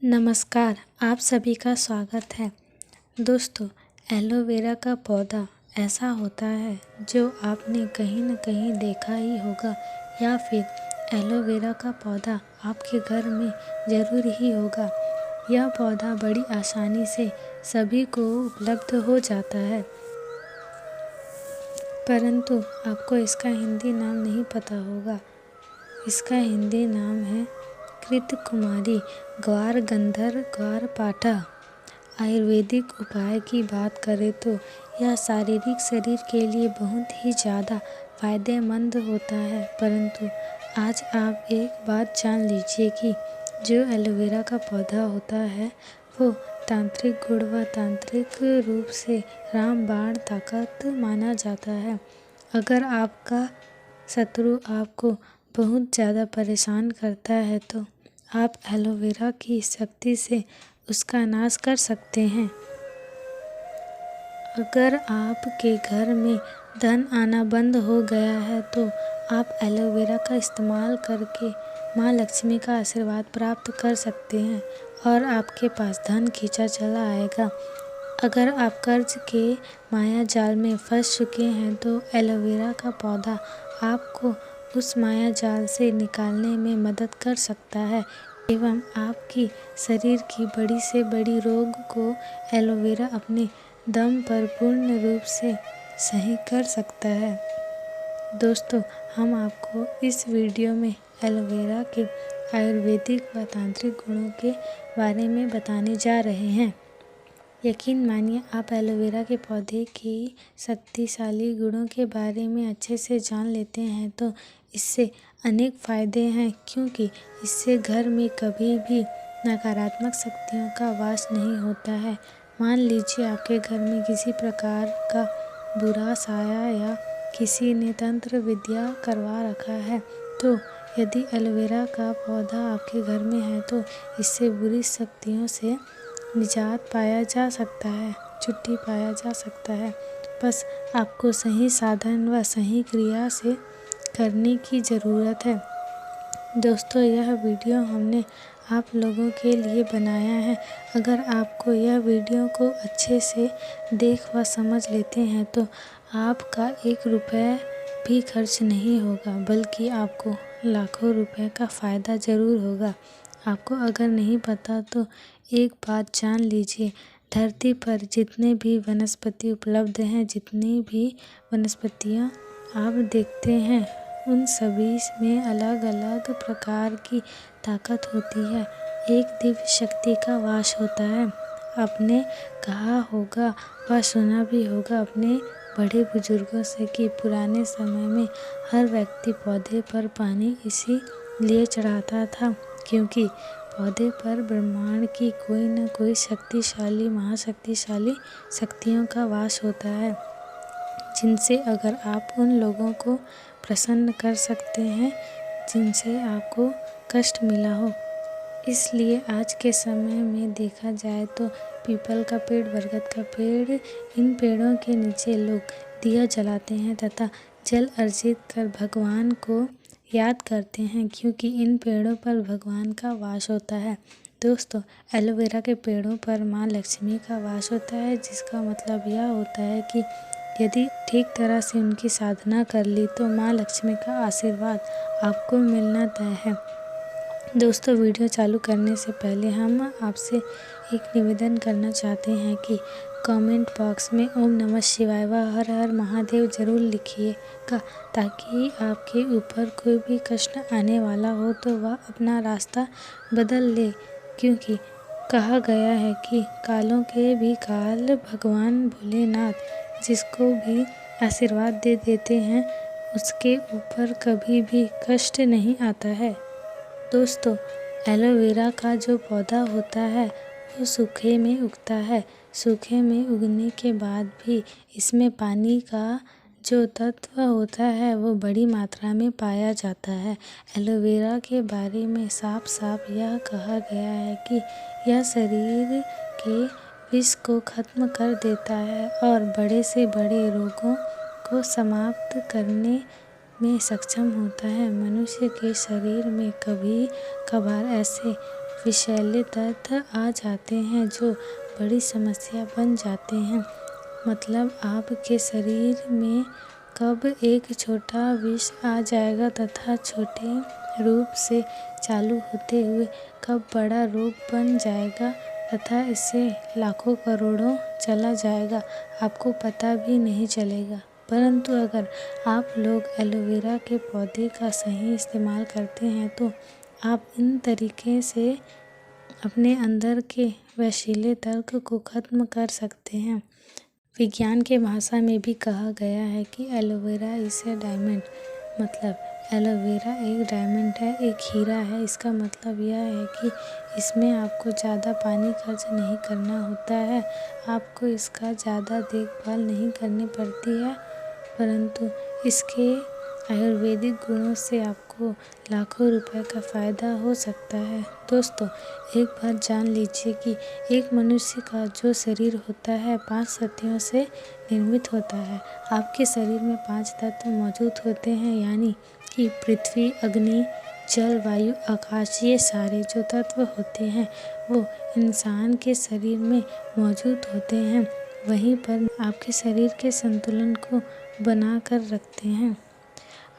नमस्कार, आप सभी का स्वागत है। दोस्तों, एलोवेरा का पौधा ऐसा होता है जो आपने कहीं न कहीं देखा ही होगा या फिर एलोवेरा का पौधा आपके घर में ज़रूर ही होगा। यह पौधा बड़ी आसानी से सभी को उपलब्ध हो जाता है, परंतु आपको इसका हिंदी नाम नहीं पता होगा। इसका हिंदी नाम है कृतकुमारी ग्वार गंधर ग्वारपाठा। आयुर्वेदिक उपाय की बात करें तो यह शारीरिक शरीर के लिए बहुत ही ज़्यादा फायदेमंद होता है, परंतु आज आप एक बात जान लीजिए कि जो एलोवेरा का पौधा होता है वो तांत्रिक गुण व तांत्रिक रूप से रामबाण ताकत माना जाता है। अगर आपका शत्रु आपको बहुत ज़्यादा परेशान करता है तो आप एलोवेरा की शक्ति से उसका नाश कर सकते हैं। अगर आपके घर में धन आना बंद हो गया है तो आप एलोवेरा का इस्तेमाल करके माँ लक्ष्मी का आशीर्वाद प्राप्त कर सकते हैं और आपके पास धन खींचा चला आएगा। अगर आप कर्ज के माया जाल में फंस चुके हैं तो एलोवेरा का पौधा आपको उस माया जाल से निकालने में मदद कर सकता है एवं आपकी शरीर की बड़ी से बड़ी रोग को एलोवेरा अपने दम पर पूर्ण रूप से सही कर सकता है। दोस्तों, हम आपको इस वीडियो में एलोवेरा के आयुर्वेदिक व तांत्रिक गुणों के बारे में बताने जा रहे हैं। यकीन मानिए, आप एलोवेरा के पौधे की शक्तिशाली गुणों के बारे में अच्छे से जान लेते हैं तो इससे अनेक फ़ायदे हैं, क्योंकि इससे घर में कभी भी नकारात्मक शक्तियों का वास नहीं होता है। मान लीजिए आपके घर में किसी प्रकार का बुरा साया या किसी ने तंत्र विद्या करवा रखा है, तो यदि एलोवेरा का पौधा आपके घर में है तो इससे बुरी शक्तियों से निजात पाया जा सकता है, छुट्टी पाया जा सकता है। बस आपको सही साधन व सही क्रिया से करने की ज़रूरत है। दोस्तों, यह वीडियो हमने आप लोगों के लिए बनाया है। अगर आपको यह वीडियो को अच्छे से देख व समझ लेते हैं तो आपका 1 रुपये भी खर्च नहीं होगा, बल्कि आपको लाखों रुपए का फ़ायदा ज़रूर होगा। आपको अगर नहीं पता तो एक बात जान लीजिए, धरती पर जितने भी वनस्पति उपलब्ध हैं, जितनी भी वनस्पतियाँ आप देखते हैं, उन सभी में अलग अलग प्रकार की ताकत होती है। एक दिव्य शक्ति का वास होता है। आपने कहा होगा व सुना भी होगा अपने बड़े बुजुर्गों से कि पुराने समय में हर व्यक्ति पौधे पर पानी इसीलिए चढ़ाता था क्योंकि पौधे पर ब्रह्मांड की कोई न कोई शक्तिशाली महाशक्तिशाली शक्तियों का वास होता है, जिनसे अगर आप उन लोगों को प्रसन्न कर सकते हैं जिनसे आपको कष्ट मिला हो। इसलिए आज के समय में देखा जाए तो पीपल का पेड़, बरगद का पेड़, इन पेड़ों के नीचे लोग दिया जलाते हैं तथा जल अर्जित कर भगवान को याद करते हैं, क्योंकि इन पेड़ों पर भगवान का वास होता है। दोस्तों, एलोवेरा के पेड़ों पर माँ लक्ष्मी का वास होता है, जिसका मतलब यह होता है कि यदि ठीक तरह से उनकी साधना कर ली तो माँ लक्ष्मी का आशीर्वाद आपको मिलना तय है। दोस्तों, वीडियो चालू करने से पहले हम आपसे एक निवेदन करना चाहते हैं कि कमेंट बॉक्स में ओम नमः शिवाय व हर हर महादेव ज़रूर लिखिएगा, ताकि आपके ऊपर कोई भी कष्ट आने वाला हो तो वह अपना रास्ता बदल ले, क्योंकि कहा गया है कि कालों के भी काल भगवान भोलेनाथ जिसको भी आशीर्वाद दे देते हैं उसके ऊपर कभी भी कष्ट नहीं आता है। दोस्तों, एलोवेरा का जो पौधा होता है वो सूखे में उगता है। सूखे में उगने के बाद भी इसमें पानी का जो तत्व होता है वो बड़ी मात्रा में पाया जाता है। एलोवेरा के बारे में साफ साफ यह कहा गया है कि यह शरीर के विष को खत्म कर देता है और बड़े से बड़े रोगों को समाप्त करने में सक्षम होता है। मनुष्य के शरीर में कभी कभार ऐसे विषैले तत्व आ जाते हैं जो बड़ी समस्या बन जाते हैं। मतलब आपके शरीर में कब एक छोटा विष आ जाएगा तथा छोटे रूप से चालू होते हुए कब बड़ा रोग बन जाएगा तथा इससे लाखों करोड़ों चला जाएगा, आपको पता भी नहीं चलेगा। परंतु अगर आप लोग एलोवेरा के पौधे का सही इस्तेमाल करते हैं तो आप इन तरीके से अपने अंदर के वशीले तर्क को ख़त्म कर सकते हैं। विज्ञान के भाषा में भी कहा गया है कि एलोवेरा इज़ ए डायमंड, मतलब एलोवेरा एक डायमंड है, एक हीरा है। इसका मतलब यह है कि इसमें आपको ज़्यादा पानी खर्च नहीं करना होता है, आपको इसका ज़्यादा देखभाल नहीं करनी पड़ती है, परंतु इसके आयुर्वेदिक गुणों से आपको लाखों रुपए का फ़ायदा हो सकता है। दोस्तों, एक बार जान लीजिए कि एक मनुष्य का जो शरीर होता है 5 तत्वों से निर्मित होता है। आपके शरीर में 5 तत्व मौजूद होते हैं, यानी कि पृथ्वी, अग्नि, जल, वायु, आकाश। ये सारे जो तत्व होते हैं वो इंसान के शरीर में मौजूद होते हैं। वहीं पर आपके शरीर के संतुलन को बना कर रखते हैं।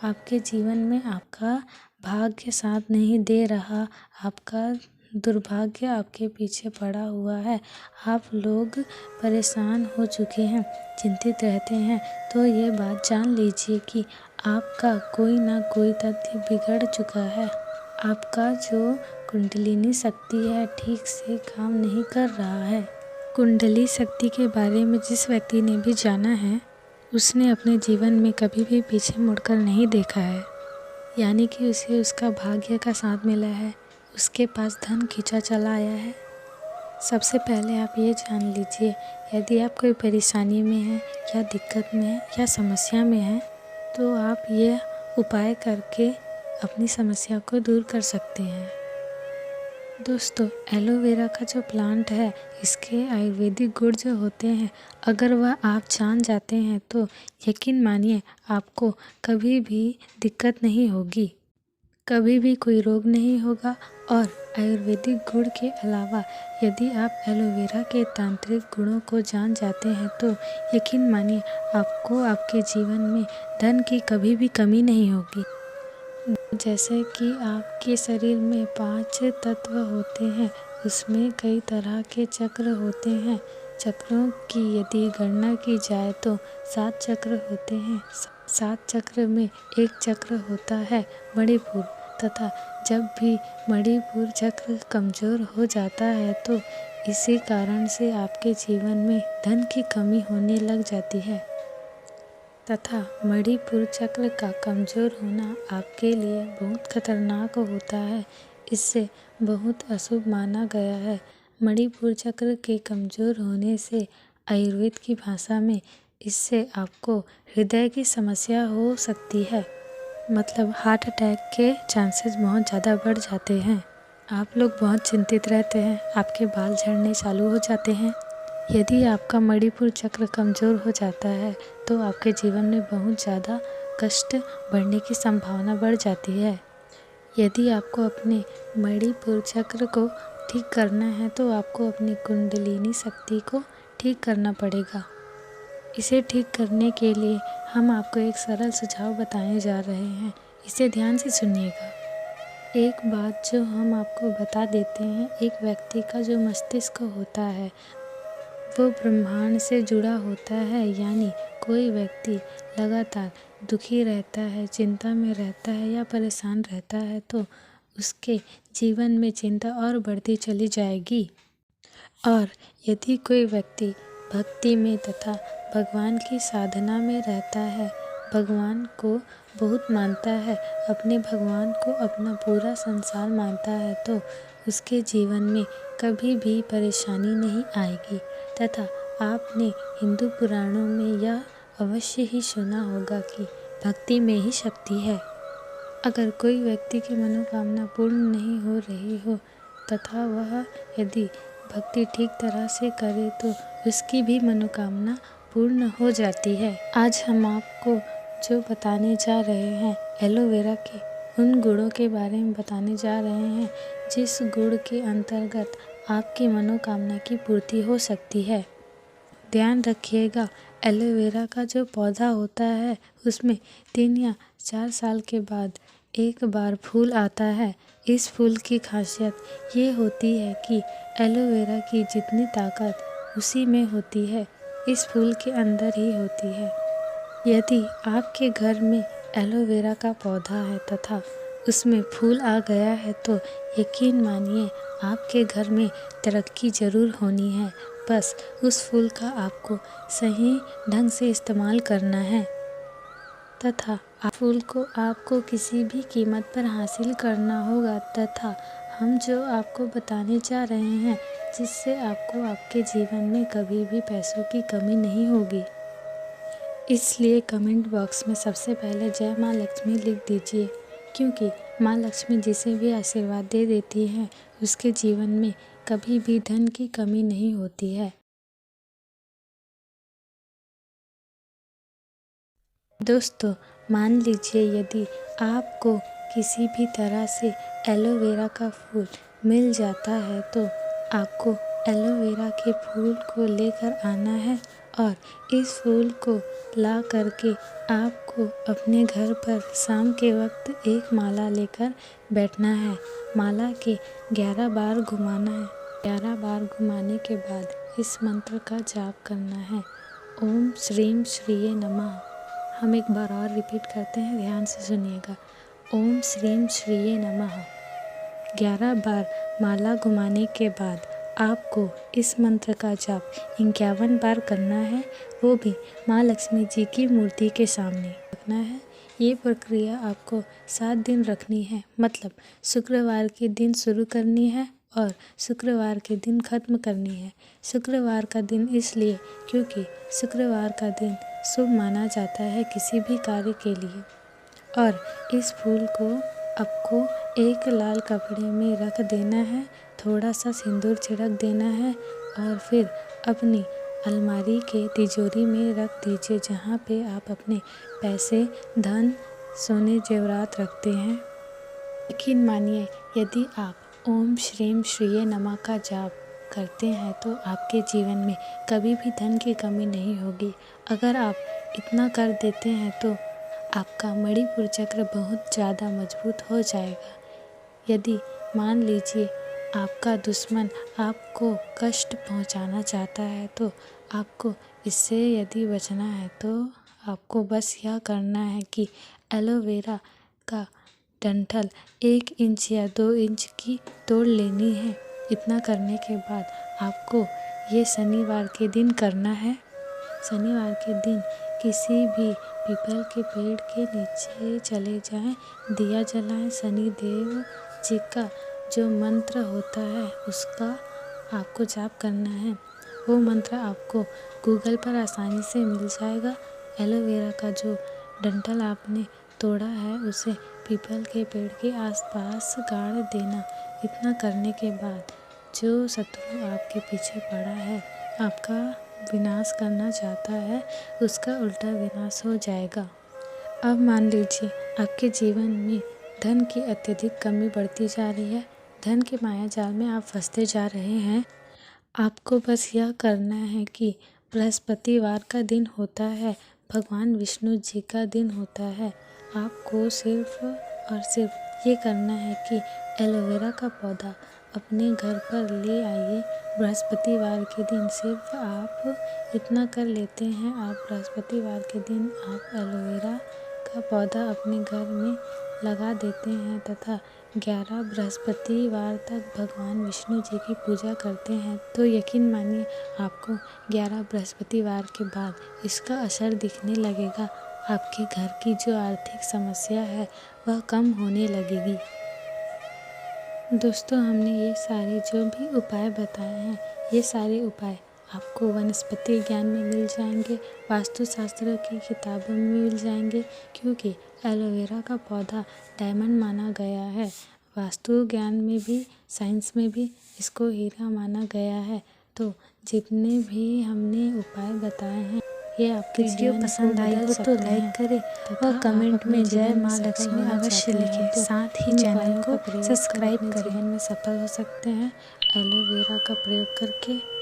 आपके जीवन में आपका भाग्य साथ नहीं दे रहा, आपका दुर्भाग्य आपके पीछे पड़ा हुआ है, आप लोग परेशान हो चुके हैं, चिंतित रहते हैं, तो ये बात जान लीजिए कि आपका कोई ना कोई तथ्य बिगड़ चुका है। आपका जो कुंडलिनी शक्ति है ठीक से काम नहीं कर रहा है। कुंडली शक्ति के बारे में जिस व्यक्ति ने भी जाना है उसने अपने जीवन में कभी भी पीछे मुड़कर नहीं देखा है, यानी कि उसे उसका भाग्य का साथ मिला है, उसके पास धन खींचा चला आया है। सबसे पहले आप ये जान लीजिए, यदि आप कोई परेशानी में हैं या दिक्कत में हैं या समस्या में हैं तो आप ये उपाय करके अपनी समस्या को दूर कर सकते हैं। दोस्तों, एलोवेरा का जो प्लांट है इसके आयुर्वेदिक गुण जो होते हैं अगर वह आप जान जाते हैं तो यकीन मानिए आपको कभी भी दिक्कत नहीं होगी, कभी भी कोई रोग नहीं होगा। और आयुर्वेदिक गुण के अलावा यदि आप एलोवेरा के तांत्रिक गुणों को जान जाते हैं तो यकीन मानिए आपको आपके जीवन में धन की कभी भी कमी नहीं होगी। जैसे कि आपके शरीर में 5 तत्व होते हैं, उसमें कई तरह के चक्र होते हैं। चक्रों की यदि गणना की जाए तो 7 चक्र होते हैं। 7 चक्र में एक चक्र होता है मणिपुर, तथा जब भी मणिपुर चक्र कमज़ोर हो जाता है तो इसी कारण से आपके जीवन में धन की कमी होने लग जाती है, तथा मणिपुर चक्र का कमज़ोर होना आपके लिए बहुत खतरनाक होता है, इससे बहुत अशुभ माना गया है। मणिपुर चक्र के कमज़ोर होने से आयुर्वेद की भाषा में इससे आपको हृदय की समस्या हो सकती है, मतलब हार्ट अटैक के चांसेस बहुत ज़्यादा बढ़ जाते हैं। आप लोग बहुत चिंतित रहते हैं, आपके बाल झड़ने चालू हो जाते हैं। यदि आपका मणिपुर चक्र कमज़ोर हो जाता है तो आपके जीवन में बहुत ज़्यादा कष्ट बढ़ने की संभावना बढ़ जाती है। यदि आपको अपने मणिपुर चक्र को ठीक करना है तो आपको अपनी कुंडलिनी शक्ति को ठीक करना पड़ेगा। इसे ठीक करने के लिए हम आपको एक सरल सुझाव बताने जा रहे हैं, इसे ध्यान से सुनिएगा। एक बात जो हम आपको बता देते हैं, एक व्यक्ति का जो मस्तिष्क होता है वो ब्रह्मांड से जुड़ा होता है, यानी कोई व्यक्ति लगातार दुखी रहता है, चिंता में रहता है या परेशान रहता है तो उसके जीवन में चिंता और बढ़ती चली जाएगी। और यदि कोई व्यक्ति भक्ति में तथा भगवान की साधना में रहता है, भगवान को बहुत मानता है, अपने भगवान को अपना पूरा संसार मानता है तो उसके जीवन में कभी भी परेशानी नहीं आएगी। तथा आपने हिंदू पुराणों में यह अवश्य ही सुना होगा कि भक्ति में ही शक्ति है। अगर कोई व्यक्ति की मनोकामना पूर्ण नहीं हो रही हो तथा वह यदि भक्ति ठीक तरह से करे तो उसकी भी मनोकामना पूर्ण हो जाती है। आज हम आपको जो बताने जा रहे हैं एलोवेरा के उन गुणों के बारे में बताने जा रहे हैं जिस गुण के अंतर्गत आपकी मनोकामना की पूर्ति हो सकती है। ध्यान रखिएगा, एलोवेरा का जो पौधा होता है उसमें 3 या 4 साल के बाद एक बार फूल आता है। इस फूल की खासियत ये होती है कि एलोवेरा की जितनी ताकत उसी में होती है, इस फूल के अंदर ही होती है। यदि आपके घर में एलोवेरा का पौधा है तथा उसमें फूल आ गया है तो यकीन मानिए आपके घर में तरक्की ज़रूर होनी है। बस उस फूल का आपको सही ढंग से इस्तेमाल करना है तथा फूल को आपको किसी भी कीमत पर हासिल करना होगा तथा हम जो आपको बताने जा रहे हैं जिससे आपको आपके जीवन में कभी भी पैसों की कमी नहीं होगी। इसलिए कमेंट बॉक्स में सबसे पहले जय माँ लक्ष्मी लिख दीजिए, क्योंकि माँ लक्ष्मी जिसे भी आशीर्वाद दे देती हैं उसके जीवन में कभी भी धन की कमी नहीं होती है। दोस्तों, मान लीजिए यदि आपको किसी भी तरह से एलोवेरा का फूल मिल जाता है तो आपको एलोवेरा के फूल को लेकर आना है और इस फूल को ला करके आपको अपने घर पर शाम के वक्त एक माला लेकर बैठना है। माला के 11 बार घुमाना है। 11 बार घुमाने के बाद इस मंत्र का जाप करना है, ओम श्रीम श्रीये नमः। हम एक बार और रिपीट करते हैं, ध्यान से सुनिएगा। ओम श्रीम श्रीये नमः। 11 बार माला घुमाने के बाद आपको इस मंत्र का जाप 51 बार करना है, वो भी माँ लक्ष्मी जी की मूर्ति के सामने रखना है। ये प्रक्रिया आपको 7 दिन रखनी है, मतलब शुक्रवार के दिन शुरू करनी है और शुक्रवार के दिन ख़त्म करनी है। शुक्रवार का दिन इसलिए क्योंकि शुक्रवार का दिन शुभ माना जाता है किसी भी कार्य के लिए। और इस फूल को आपको एक लाल कपड़े में रख देना है, थोड़ा सा सिंदूर छिड़क देना है और फिर अपनी अलमारी के तिजोरी में रख दीजिए, जहाँ पे आप अपने पैसे, धन, सोने जेवरात रखते हैं। यकीन मानिए यदि आप ओम श्रीम श्रीये नमः का जाप करते हैं तो आपके जीवन में कभी भी धन की कमी नहीं होगी। अगर आप इतना कर देते हैं तो आपका मणिपुर चक्र बहुत ज़्यादा मजबूत हो जाएगा। यदि मान लीजिए आपका दुश्मन आपको कष्ट पहुंचाना चाहता है तो आपको इससे यदि बचना है तो आपको बस यह करना है कि एलोवेरा का डंठल 1 इंच या 2 इंच की तोड़ लेनी है। इतना करने के बाद आपको ये शनिवार के दिन करना है। शनिवार के दिन किसी भी पीपल के पेड़ के नीचे चले जाएं, दिया जलाएं, शनि देव जी का जो मंत्र होता है उसका आपको जाप करना है। वो मंत्र आपको गूगल पर आसानी से मिल जाएगा। एलोवेरा का जो डंठल आपने तोड़ा है उसे पीपल के पेड़ के आसपास गाड़ देना। इतना करने के बाद जो शत्रु आपके पीछे पड़ा है, आपका विनाश करना चाहता है, उसका उल्टा विनाश हो जाएगा। अब मान लीजिए आपके जीवन में धन की अत्यधिक कमी बढ़ती जा रही है, धन के माया जाल में आप फंसते जा रहे हैं। आपको बस यह करना है कि बृहस्पतिवार का दिन होता है, भगवान विष्णु जी का दिन होता है। आपको सिर्फ और सिर्फ ये करना है कि एलोवेरा का पौधा अपने घर पर ले आइए। बृहस्पतिवार के दिन सिर्फ आप इतना कर लेते हैं, आप बृहस्पतिवार के दिन आप एलोवेरा का पौधा अपने घर में लगा देते हैं तथा 11 बृहस्पतिवार तक भगवान विष्णु जी की पूजा करते हैं तो यकीन मानिए आपको 11 बृहस्पतिवार के बाद इसका असर दिखने लगेगा। आपके घर की जो आर्थिक समस्या है वह कम होने लगेगी। दोस्तों, हमने ये सारे जो भी उपाय बताए हैं, ये सारे उपाय आपको वनस्पति ज्ञान में मिल जाएंगे, वास्तुशास्त्र की किताबों में मिल जाएंगे, क्योंकि एलोवेरा का पौधा डायमंड माना गया है। वास्तु ज्ञान में भी, साइंस में भी इसको हीरा माना गया है। तो जितने भी हमने उपाय बताए हैं ये आपके वीडियो पसंद आई हो तो लाइक करें और कमेंट में जय माँ लक्ष्मी अवश्य लिखें। साथ ही चैनल को सब्सक्राइब करें। जीवन में सफल हो सकते हैं एलोवेरा का प्रयोग करके।